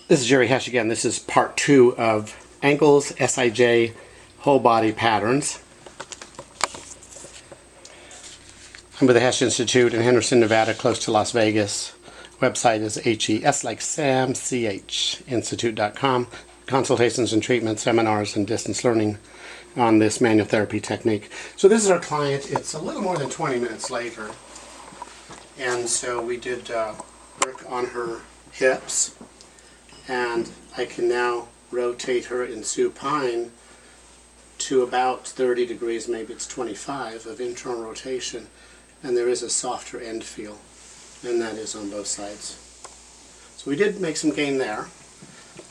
This is Jerry Hesch again. This is part 2 of ankles, SIJ, whole body patterns. I'm with the Hesch Institute in Henderson, Nevada, close to Las Vegas. Website is HES like Sam, CH, institute.com. Consultations and treatment, seminars, and distance learning on this manual therapy technique. So this is our client. It's a little more than 20 minutes later. And so we did work on her hips. And I can now rotate her in supine to about 30 degrees, maybe it's 25 of internal rotation, and there is a softer end feel, and that is on both sides. So we did make some gain there.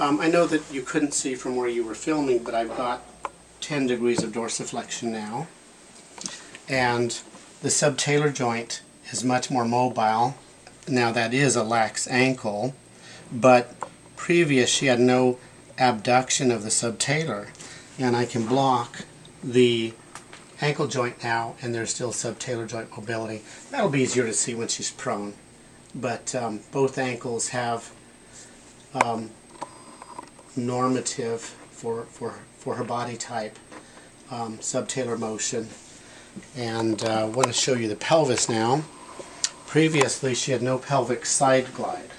I know that you couldn't see from where you were filming, but I've got 10 degrees of dorsiflexion now, and the subtalar joint is much more mobile. Now that is a lax ankle, but previous she had no abduction of the subtalar, and I can block the ankle joint now and there's still subtalar joint mobility. That'll be easier to see when she's prone, but both ankles have normative for her body type subtalar motion. And I want to show you the pelvis now. Previously she had no pelvic side glide.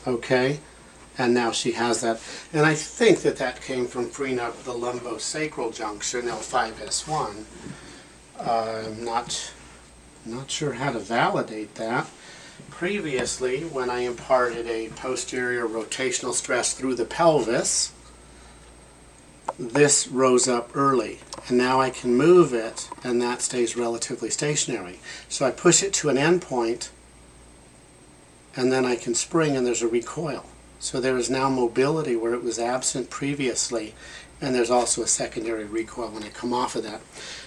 Okay, and now she has that, and I think that that came from freeing up the lumbosacral junction, L5S1. I'm not sure how to validate that. Previously, when I imparted a posterior rotational stress through the pelvis, this rose up early, and now I can move it, and that stays relatively stationary. So I push it to an end point, and then I can spring and there's a recoil. So there is now mobility where it was absent previously, and there's also a secondary recoil when I come off of that.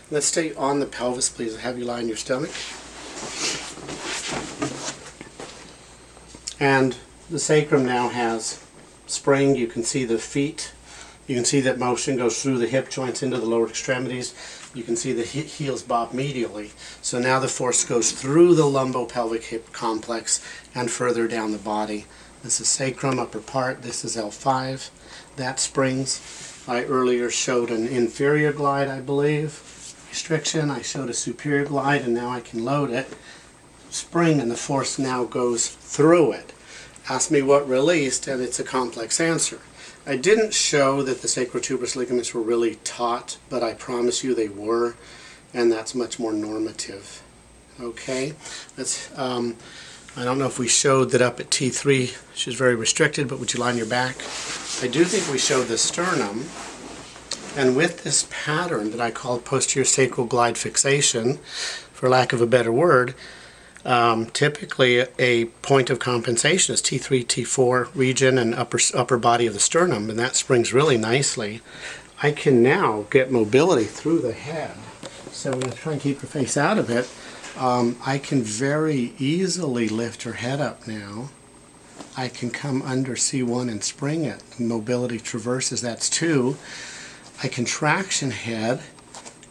Let's stay on the pelvis, please. Have you lie on your stomach. And the sacrum now has spring. You can see the feet. You can see that motion goes through the hip joints into the lower extremities. You can see the heels bob medially. So now the force goes through the lumbopelvic hip complex and further down the body. This is sacrum, upper part. This is L5. That springs. I earlier showed an inferior glide, I believe. Restriction. I showed a superior glide, and now I can load it. Spring, and the force now goes through it. Ask me what released, and it's a complex answer. I didn't show that the sacrotuberous ligaments were really taut, but I promise you they were, and that's much more normative. Okay, let's. I don't know if we showed that up at T3 she's very restricted, but would you lie on your back? I do think we showed the sternum, and with this pattern that I call posterior sacral glide fixation, for lack of a better word, typically a point of compensation is T3, T4 region and upper body of the sternum, and that springs really nicely. I can now get mobility through the head. So we're going to try and keep her face out of it. I can very easily lift her head up now. I can come under C1 and spring it. Mobility traverses, that's 2. I can traction head.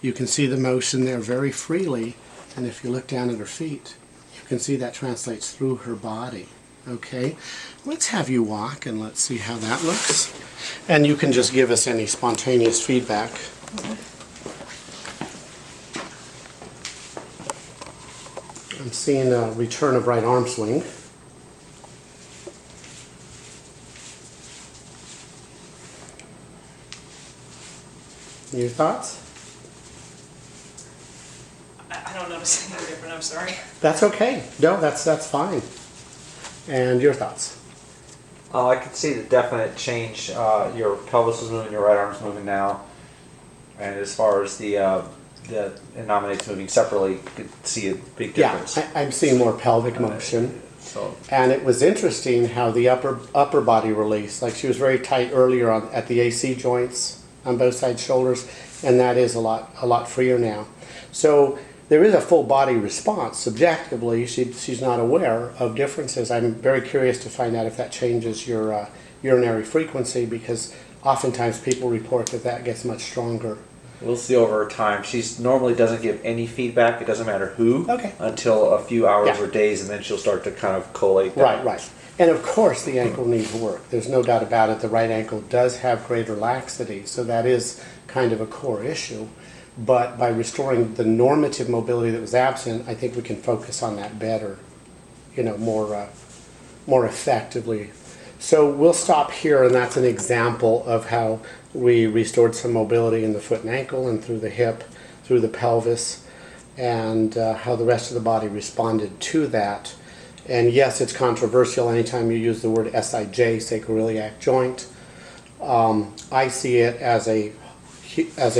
You can see the motion there very freely, and if you look down at her feet, you can see that translates through her body. Okay, let's have you walk and let's see how that looks. And you can just give us any spontaneous feedback. I'm seeing a return of right arm swing. Your thoughts? I don't notice anything different, I'm sorry. That's okay. No, that's fine. And your thoughts? I could see the definite change. Your pelvis is moving, your right arm's moving now. And as far as the innominates moving separately, you could see a big difference. Yeah, I'm seeing more pelvic motion. So. And it was interesting how the upper body release, like she was very tight earlier at the AC joints on both sides shoulders, and that is a lot freer now. So there is a full body response. Subjectively, she's not aware of differences. I'm very curious to find out if that changes your urinary frequency, because oftentimes people report that gets much stronger. We'll see over time. She normally doesn't give any feedback. It doesn't matter who. Okay. Until a few hours Yeah. or days, and then she'll start to kind of collate. Right. And of course, the ankle needs work. There's no doubt about it. The right ankle does have greater laxity, so that is kind of a core issue. But by restoring the normative mobility that was absent, I think we can focus on that better, more effectively. So we'll stop here, and that's an example of how we restored some mobility in the foot and ankle and through the hip, through the pelvis, and how the rest of the body responded to that. And yes, it's controversial anytime you use the word SIJ, sacroiliac joint. I see it as a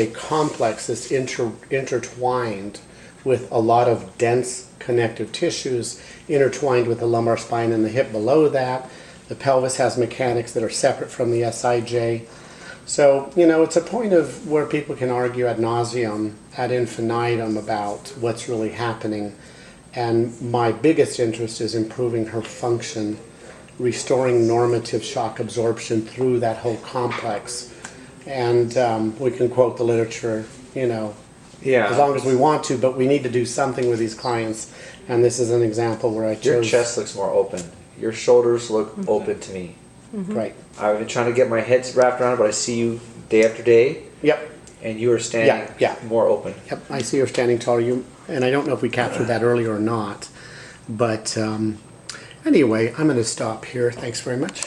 complex that's intertwined with a lot of dense connective tissues, intertwined with the lumbar spine and the hip below that. The pelvis has mechanics that are separate from the SIJ. So, it's a point of where people can argue ad nauseum, ad infinitum about what's really happening. And my biggest interest is improving her function, restoring normative shock absorption through that whole complex. And we can quote the literature, as long as we want to, but we need to do something with these clients. And this is an example where I chose... Your chest looks more open. Your shoulders look open to me. Right. I've been trying to get my head wrapped around it, but I see you day after day. Yep. And you are standing more open. Yep, I see her standing taller. And I don't know if we captured that earlier or not. But anyway, I'm going to stop here. Thanks very much.